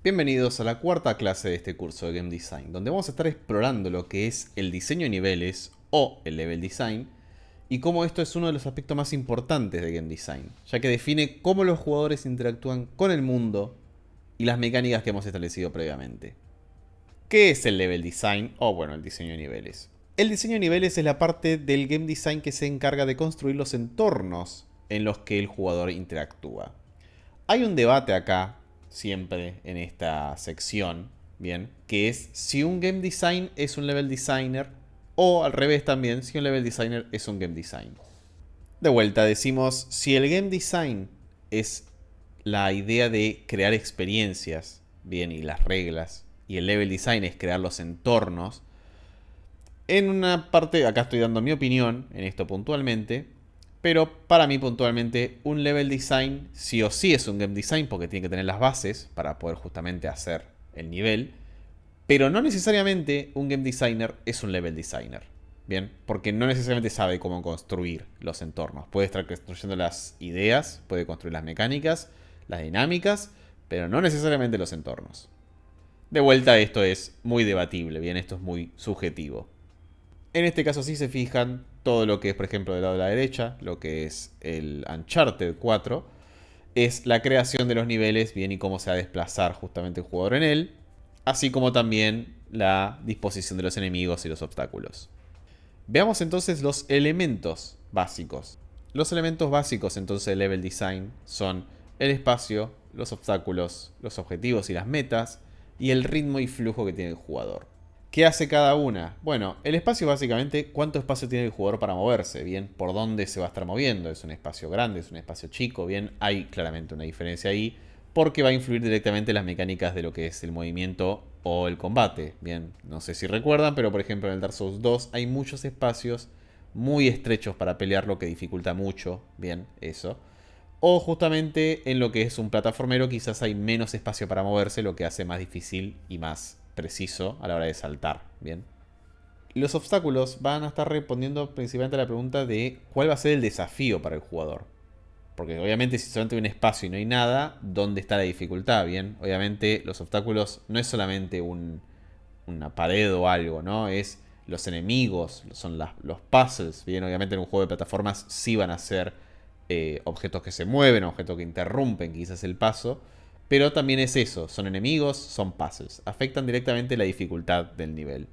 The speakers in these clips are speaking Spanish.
Bienvenidos a la cuarta clase de este curso de Game Design, donde vamos a estar explorando lo que es el diseño de niveles o el level design y cómo esto es uno de los aspectos más importantes de Game Design, ya que define cómo los jugadores interactúan con el mundo y las mecánicas que hemos establecido previamente. ¿Qué es el level design o bueno, el diseño de niveles? El diseño de niveles es la parte del Game Design que se encarga de construir los entornos en los que el jugador interactúa. Hay un debate acá, siempre en esta sección, bien, que es si un game design es un level designer o al revés también, si un level designer es un game design. De vuelta decimos, si el game design es la idea de crear experiencias, bien, y las reglas, y el level design es crear los entornos, en una parte, acá estoy dando mi opinión en esto puntualmente, pero para mí puntualmente un level design sí o sí es un game design porque tiene que tener las bases para poder justamente hacer el nivel. Pero no necesariamente un game designer es un level designer. Bien, porque no necesariamente sabe cómo construir los entornos. Puede estar construyendo las ideas, puede construir las mecánicas, las dinámicas, pero no necesariamente los entornos. De vuelta esto es muy debatible, bien, esto es muy subjetivo. En este caso, si se fijan, todo lo que es, por ejemplo, del lado de la derecha, lo que es el Uncharted 4, es la creación de los niveles, bien, y cómo se va a desplazar justamente el jugador en él, así como también la disposición de los enemigos y los obstáculos. Veamos entonces los elementos básicos. Los elementos básicos entonces del level design son el espacio, los obstáculos, los objetivos y las metas, y el ritmo y flujo que tiene el jugador. ¿Qué hace cada una? Bueno, el espacio básicamente, cuánto espacio tiene el jugador para moverse, bien, por dónde se va a estar moviendo, es un espacio grande, es un espacio chico, bien, hay claramente una diferencia ahí, porque va a influir directamente en las mecánicas de lo que es el movimiento o el combate, bien, no sé si recuerdan, pero por ejemplo en el Dark Souls 2 hay muchos espacios muy estrechos para pelear, lo que dificulta mucho, bien, eso. O justamente en lo que es un plataformero quizás hay menos espacio para moverse, lo que hace más difícil y más preciso a la hora de saltar. Bien. Los obstáculos van a estar respondiendo principalmente a la pregunta de cuál va a ser el desafío para el jugador. Porque obviamente si solamente hay un espacio y no hay nada, ¿dónde está la dificultad? Bien, obviamente los obstáculos no es solamente una pared o algo, ¿no? Es los enemigos, son los puzzles. Bien, obviamente en un juego de plataformas sí van a ser objetos que se mueven, objetos que interrumpen quizás el paso. Pero también es eso, son enemigos, son puzzles. Afectan directamente la dificultad del nivel.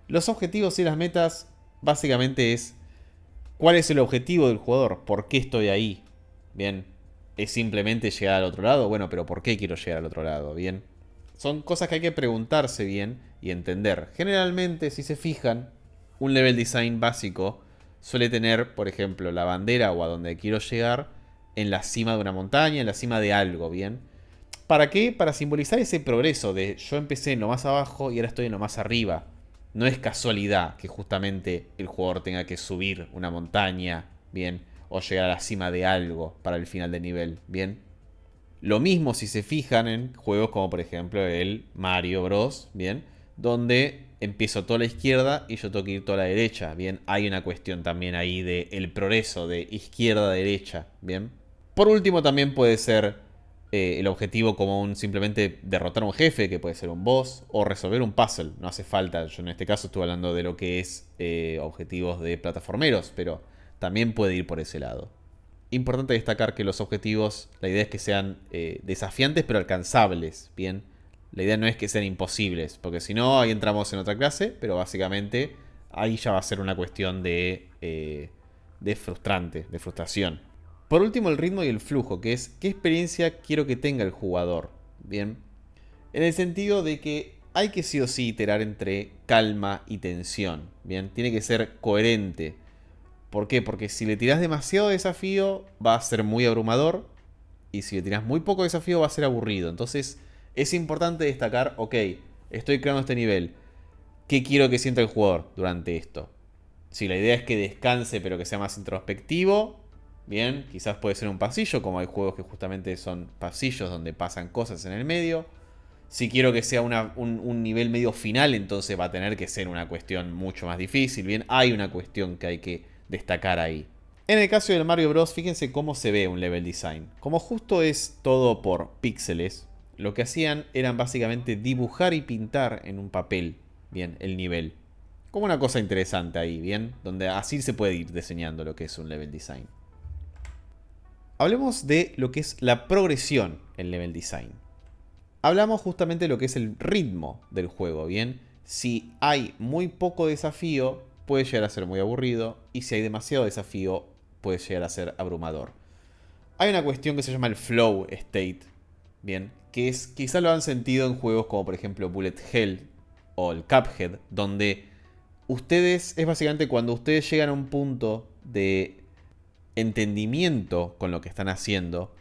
Los objetivos y las metas básicamente es cuál es el objetivo del jugador, por qué estoy ahí. Bien, ¿es simplemente llegar al otro lado? Bueno, pero ¿por qué quiero llegar al otro lado? Bien, son cosas que hay que preguntarse bien y entender. Generalmente, si se fijan, un level design básico suele tener, por ejemplo, la bandera o a donde quiero llegar en la cima de una montaña, en la cima de algo, ¿bien? ¿Para qué? Para simbolizar ese progreso de yo empecé en lo más abajo y ahora estoy en lo más arriba. No es casualidad que justamente el jugador tenga que subir una montaña, ¿bien? O llegar a la cima de algo para el final del nivel, ¿bien? Lo mismo si se fijan en juegos como por ejemplo el Mario Bros, ¿bien? Donde empiezo toda la izquierda y yo tengo que ir toda la derecha, ¿bien? Hay una cuestión también ahí de el progreso de izquierda a derecha, ¿bien? Por último también puede ser el objetivo como simplemente derrotar a un jefe, que puede ser un boss, o resolver un puzzle. No hace falta, yo en este caso estuve hablando de lo que es objetivos de plataformeros, pero también puede ir por ese lado. Importante destacar que los objetivos, la idea es que sean desafiantes pero alcanzables, ¿bien? La idea no es que sean imposibles, porque si no, ahí entramos en otra clase, pero básicamente ahí ya va a ser una cuestión de frustrante, de frustración. Por último, el ritmo y el flujo, que es qué experiencia quiero que tenga el jugador, ¿bien? En el sentido de que hay que sí o sí iterar entre calma y tensión, ¿bien? Tiene que ser coherente. ¿Por qué? Porque si le tirás demasiado desafío va a ser muy abrumador y si le tirás muy poco desafío va a ser aburrido. Entonces es importante destacar, ok, estoy creando este nivel. ¿Qué quiero que sienta el jugador durante esto? Si la idea es que descanse pero que sea más introspectivo, bien, quizás puede ser un pasillo, como hay juegos que justamente son pasillos donde pasan cosas en el medio. Si quiero que sea un nivel medio final, entonces va a tener que ser una cuestión mucho más difícil. Bien, hay una cuestión que hay que destacar ahí. En el caso del Mario Bros, fíjense cómo se ve un level design. Como justo es todo por píxeles, lo que hacían eran básicamente dibujar y pintar en un papel, bien, el nivel. Como una cosa interesante ahí, bien, donde así se puede ir diseñando lo que es un level design. Hablemos de lo que es la progresión en level design. Hablamos justamente de lo que es el ritmo del juego, bien. Si hay muy poco desafío, puede llegar a ser muy aburrido, y si hay demasiado desafío, puede llegar a ser abrumador. Hay una cuestión que se llama el flow state, bien, que es, quizás lo han sentido en juegos como por ejemplo Bullet Hell o el Cuphead, donde ustedes, es básicamente cuando ustedes llegan a un punto de entendimiento con lo que están haciendo,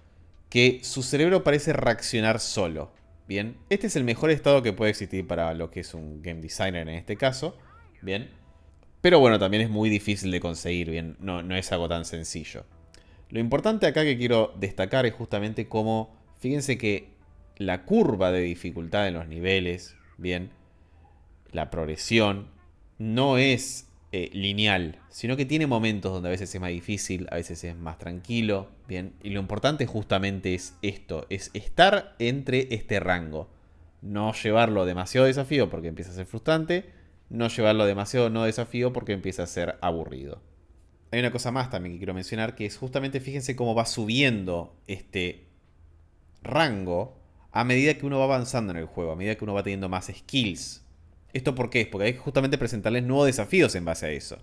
que su cerebro parece reaccionar solo. Bien, este es el mejor estado que puede existir para lo que es un game designer en este caso. Bien, pero bueno, también es muy difícil de conseguir, bien, no es algo tan sencillo. Lo importante acá que quiero destacar es justamente cómo, fíjense que la curva de dificultad en los niveles, bien, la progresión, no es lineal, sino que tiene momentos donde a veces es más difícil, a veces es más tranquilo, bien, y lo importante justamente es esto, es estar entre este rango. No llevarlo demasiado desafío porque empieza a ser frustrante, no llevarlo demasiado no desafío porque empieza a ser aburrido. Hay una cosa más también que quiero mencionar, que es justamente, fíjense cómo va subiendo este rango a medida que uno va avanzando en el juego, a medida que uno va teniendo más skills. ¿Esto por qué? Es porque hay que justamente presentarles nuevos desafíos en base a eso.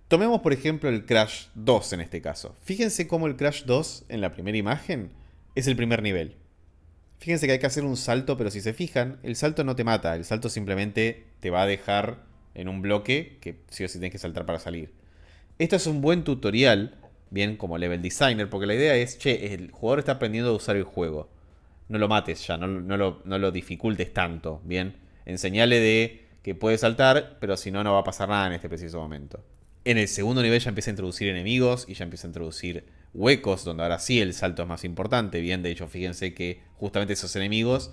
Tomemos por ejemplo el Crash 2 en este caso. Fíjense cómo el Crash 2 en la primera imagen es el primer nivel. Fíjense que hay que hacer un salto, pero si se fijan, el salto no te mata, el salto simplemente te va a dejar en un bloque que sí o sí tienes que saltar para salir. Esto es un buen tutorial, bien, como level designer, porque la idea es, che, el jugador está aprendiendo a usar el juego. No lo mates ya, no lo dificultes tanto, bien. Enseñale de que puede saltar, pero si no, no va a pasar nada en este preciso momento. En el segundo nivel ya empieza a introducir enemigos y ya empieza a introducir huecos, donde ahora sí el salto es más importante. Bien, de hecho, fíjense que justamente esos enemigos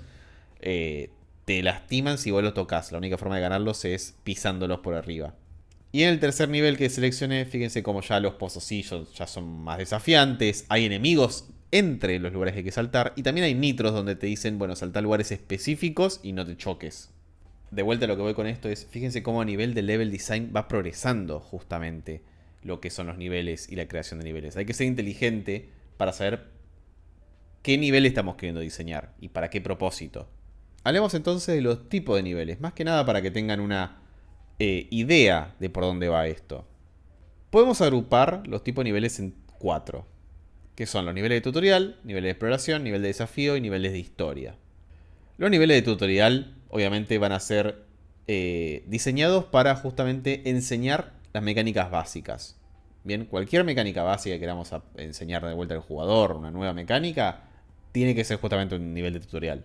te lastiman si vos los tocas. La única forma de ganarlos es pisándolos por arriba. Y en el tercer nivel que seleccioné, fíjense como ya los pozocillos ya son más desafiantes. Hay enemigos entre los lugares que hay que saltar. Y también hay nitros donde te dicen, bueno, salta a lugares específicos y no te choques. De vuelta a lo que voy con esto es, fíjense cómo a nivel de level design va progresando justamente lo que son los niveles y la creación de niveles. Hay que ser inteligente para saber qué nivel estamos queriendo diseñar y para qué propósito. Hablemos entonces de los tipos de niveles, más que nada para que tengan una idea de por dónde va esto. Podemos agrupar los tipos de niveles en 4, que son los niveles de tutorial, niveles de exploración, nivel de desafío y niveles de historia. Los niveles de tutorial obviamente van a ser diseñados para justamente enseñar las mecánicas básicas. Bien, cualquier mecánica básica que queramos enseñar de vuelta al jugador, una nueva mecánica, tiene que ser justamente un nivel de tutorial.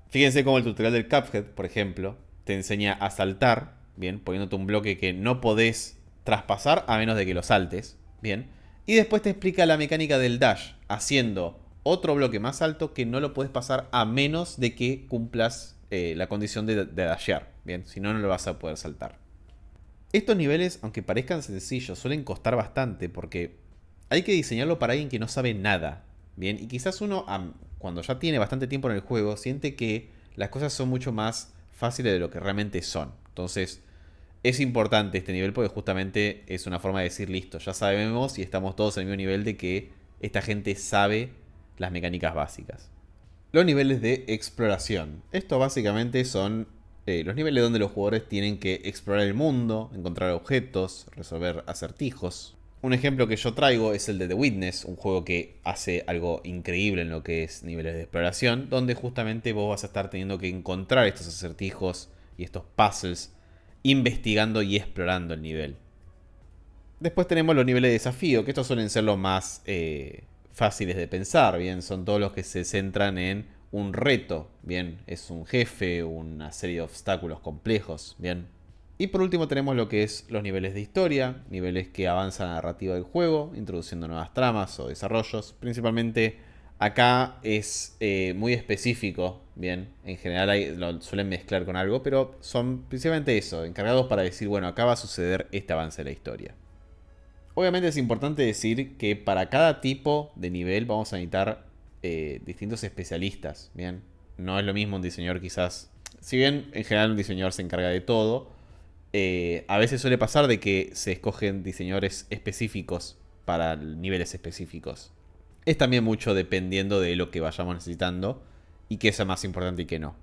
Fíjense cómo el tutorial del Cuphead, por ejemplo, te enseña a saltar, bien, poniéndote un bloque que no podés traspasar a menos de que lo saltes, bien. Y después te explica la mecánica del dash, haciendo otro bloque más alto que no lo puedes pasar a menos de que cumplas la condición de dashear, bien, si no, no lo vas a poder saltar. Estos niveles, aunque parezcan sencillos, suelen costar bastante porque hay que diseñarlo para alguien que no sabe nada, bien, y quizás uno, cuando ya tiene bastante tiempo en el juego, siente que las cosas son mucho más fáciles de lo que realmente son. Entonces, es importante este nivel porque justamente es una forma de decir, listo, ya sabemos y estamos todos en el mismo nivel de que esta gente sabe las mecánicas básicas. Los niveles de exploración. Esto básicamente son los niveles donde los jugadores tienen que explorar el mundo, encontrar objetos, resolver acertijos. Un ejemplo que yo traigo es el de The Witness, un juego que hace algo increíble en lo que es niveles de exploración, donde justamente vos vas a estar teniendo que encontrar estos acertijos y estos puzzles, investigando y explorando el nivel. Después tenemos los niveles de desafío, que estos suelen ser los más fáciles de pensar, bien, son todos los que se centran en un reto, bien, es un jefe, una serie de obstáculos complejos, bien. Y por último tenemos lo que es los niveles de historia, niveles que avanzan la narrativa del juego, introduciendo nuevas tramas o desarrollos. Principalmente acá es muy específico, bien, en general lo suelen mezclar con algo, pero son principalmente eso, encargados para decir, bueno, acá va a suceder este avance de la historia. Obviamente es importante decir que para cada tipo de nivel vamos a necesitar distintos especialistas, ¿bien? no es lo mismo un diseñador quizás... Si bien en general un diseñador se encarga de todo, a veces suele pasar de que se escogen diseñadores específicos para niveles específicos. Es también mucho dependiendo de lo que vayamos necesitando y qué sea más importante y qué no.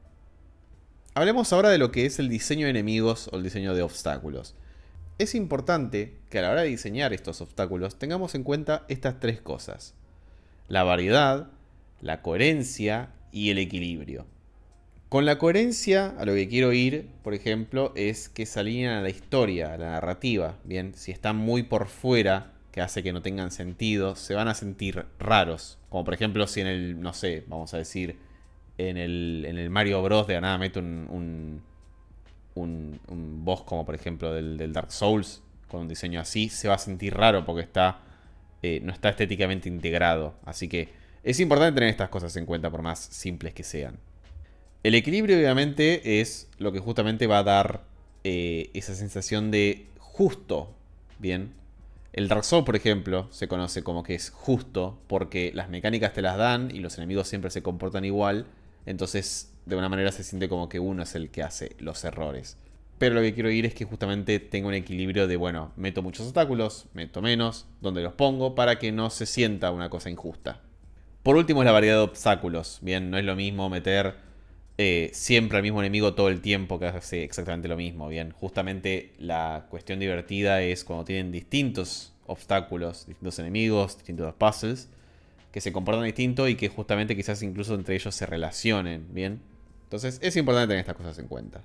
Hablemos ahora de lo que es el diseño de enemigos o el diseño de obstáculos. Es importante que a la hora de diseñar estos obstáculos tengamos en cuenta estas tres cosas: la variedad, la coherencia y el equilibrio. Con la coherencia, a lo que quiero ir, por ejemplo, es que se alinean a la historia, a la narrativa. Bien, si están muy por fuera, que hace que no tengan sentido, se van a sentir raros. Como por ejemplo, si en el, no sé, vamos a decir, en el Mario Bros. De la nada meto un boss como por ejemplo del Dark Souls, con un diseño así, se va a sentir raro porque no está estéticamente integrado. Así que es importante tener estas cosas en cuenta por más simples que sean. El equilibrio obviamente es lo que justamente va a dar esa sensación de justo. Bien, el Dark Souls, por ejemplo, se conoce como que es justo porque las mecánicas te las dan y los enemigos siempre se comportan igual. Entonces, de una manera se siente como que uno es el que hace los errores. Pero lo que quiero ir es que justamente tenga un equilibrio de, bueno, meto muchos obstáculos, meto menos, donde los pongo, para que no se sienta una cosa injusta. Por último es la variedad de obstáculos. Bien, no es lo mismo meter siempre al mismo enemigo todo el tiempo que hace exactamente lo mismo. Bien, justamente la cuestión divertida es cuando tienen distintos obstáculos, distintos enemigos, distintos puzzles, que se comportan distinto y que justamente quizás incluso entre ellos se relacionen, ¿bien? Entonces es importante tener estas cosas en cuenta.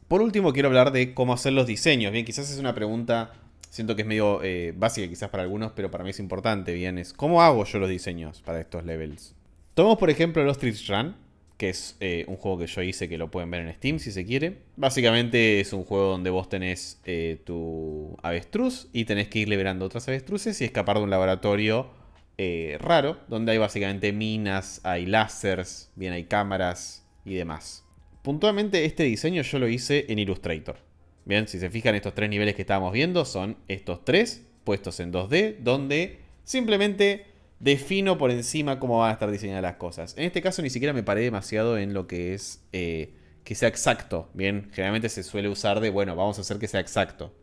Por último quiero hablar de cómo hacer los diseños, ¿bien? Quizás es una pregunta, siento que es medio básica quizás para algunos, pero para mí es importante, ¿bien? Es ¿cómo hago yo los diseños para estos levels? Tomemos por ejemplo los Streets Run, que es un juego que yo hice, que lo pueden ver en Steam si se quiere. Básicamente es un juego donde vos tenés tu avestruz y tenés que ir liberando otras avestruces y escapar de un laboratorio raro, donde hay básicamente minas, hay láseres, bien, hay cámaras y demás. Puntualmente este diseño yo lo hice en Illustrator. Bien, si se fijan, estos tres niveles que estábamos viendo son estos tres puestos en 2D, donde simplemente defino por encima cómo van a estar diseñadas las cosas. En este caso ni siquiera me paré demasiado en lo que es que sea exacto. Bien, generalmente se suele usar de, bueno, vamos a hacer que sea exacto.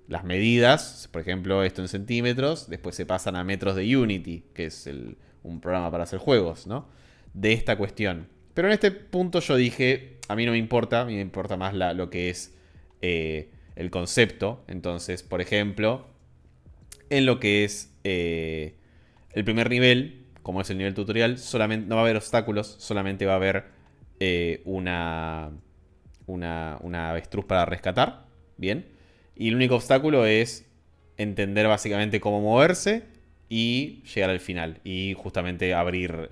Las medidas, por ejemplo, esto en centímetros, después se pasan a metros de Unity, que es un programa para hacer juegos, ¿no? De esta cuestión. Pero en este punto yo dije, a mí no me importa, a mí me importa más lo que es el concepto. Entonces, por ejemplo, en lo que es el primer nivel, como es el nivel tutorial, solamente, no va a haber obstáculos, solamente va a haber una avestruz para rescatar. Bien. Y el único obstáculo es entender básicamente cómo moverse y llegar al final. Y justamente abrir,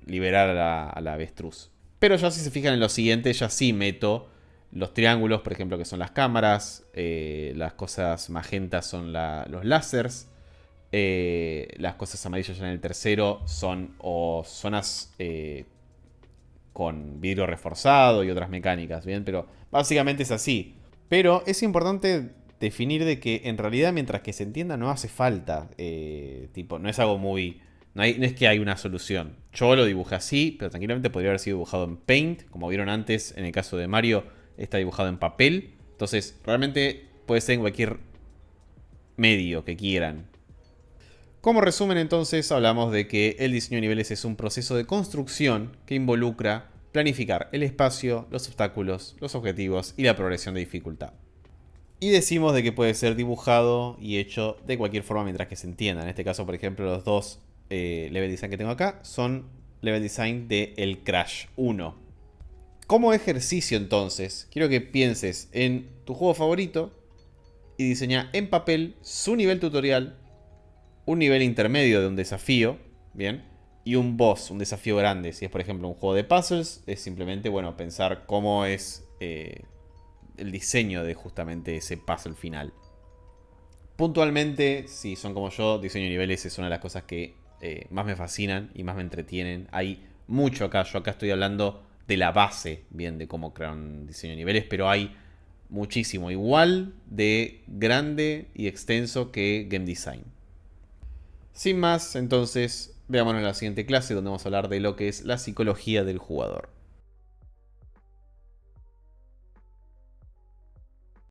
liberar a la avestruz. Pero ya si se fijan en lo siguiente, ya sí meto los triángulos, por ejemplo, que son las cámaras. Las cosas magentas son los láseres. Las cosas amarillas ya en el tercero son o zonas con vidrio reforzado y otras mecánicas, ¿bien? Pero básicamente es así. Pero es importante definir de que en realidad mientras que se entienda no hace falta. Tipo, no es algo muy... No es que hay una solución. Yo lo dibujé así, pero tranquilamente podría haber sido dibujado en Paint. Como vieron antes, en el caso de Mario, está dibujado en papel. Entonces, realmente puede ser en cualquier medio que quieran. Como resumen, entonces, hablamos de que el diseño de niveles es un proceso de construcción que involucra planificar el espacio, los obstáculos, los objetivos y la progresión de dificultad. Y decimos de que puede ser dibujado y hecho de cualquier forma mientras que se entienda. En este caso, por ejemplo, los dos level design que tengo acá son level design de el Crash 1. Como ejercicio, entonces, quiero que pienses en tu juego favorito y diseña en papel su nivel tutorial, un nivel intermedio de un desafío, ¿bien? Y un boss, un desafío grande. Si es, por ejemplo, un juego de puzzles, es simplemente, bueno, pensar cómo es el diseño de justamente ese puzzle final. Puntualmente, si son como yo, diseño de niveles es una de las cosas que más me fascinan y más me entretienen. Hay mucho acá. Yo acá estoy hablando de la base, bien, de cómo crear un diseño de niveles, pero hay muchísimo, igual de grande y extenso que game design. Sin más, entonces, veámonos en la siguiente clase donde vamos a hablar de lo que es la psicología del jugador.